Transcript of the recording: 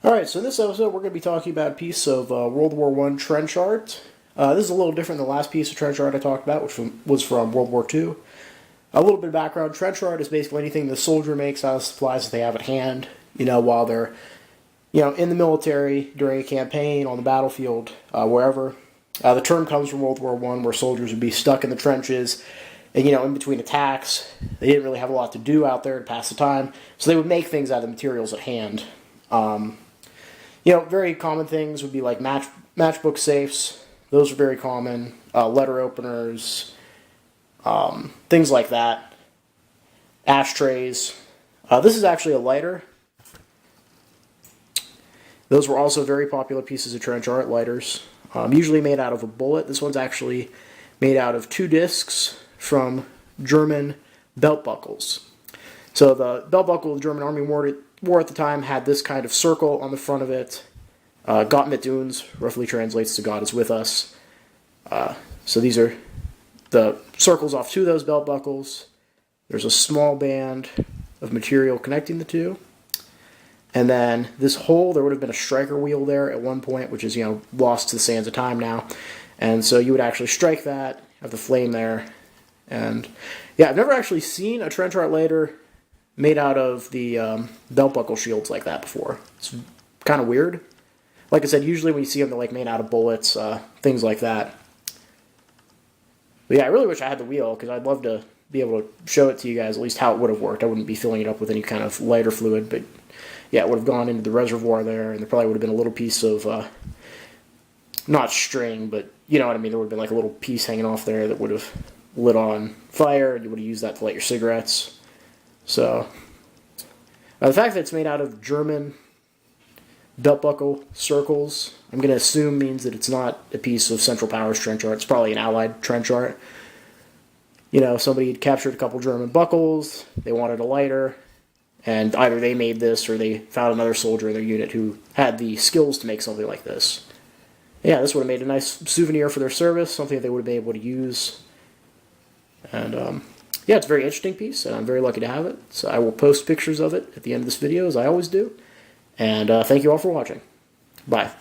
Alright, so in this episode we're going to be talking about a piece of World War I trench art. This is a little different than the last piece of trench art I talked about, which was from World War II. A little bit of background: trench art is basically anything the soldier makes out of supplies that they have at hand, while they're, in the military, during a campaign, on the battlefield, wherever. The term comes from World War I, where soldiers would be stuck in the trenches, and, in between attacks, they didn't really have a lot to do out there to pass the time, so they would make things out of the materials at hand. Very common things would be like matchbook safes. Those are very common. Letter openers, things like that. Ashtrays. This is actually a lighter. Those were also very popular pieces of trench art, lighters. Usually made out of a bullet. This one's actually made out of 2 discs from German belt buckles. So the belt buckle the German army wore at the time had this kind of circle on the front of it. Gott Mit Uns roughly translates to God is with us. So these are the circles off 2 of those belt buckles. There's a small band of material connecting the 2. And then this hole, there would have been a striker wheel there at one point, which is, lost to the sands of time now. And so you would actually strike that, have the flame there. And yeah, I've never actually seen a trench art lighter made out of the belt buckle shields like that before. It's kind of weird. Like I said, usually when you see them, they're like made out of bullets, things like that. But yeah, I really wish I had the wheel, because I'd love to be able to show it to you guys at least how it would have worked. I wouldn't be filling it up with any kind of lighter fluid, but yeah, it would have gone into the reservoir there, and there probably would have been a little piece of, not string, but you know what I mean, there would have been like a little piece hanging off there that would have lit on fire, and you would have used that to light your cigarettes. So, the fact that it's made out of German belt buckle circles, I'm going to assume means that it's not a piece of Central Powers trench art. It's probably an Allied trench art. Somebody had captured a couple German buckles, they wanted a lighter, and either they made this or they found another soldier in their unit who had the skills to make something like this. Yeah, this would have made a nice souvenir for their service, something that they would have been able to use. And, yeah, it's a very interesting piece, and I'm very lucky to have it. So I will post pictures of it at the end of this video, as I always do. And thank you all for watching. Bye.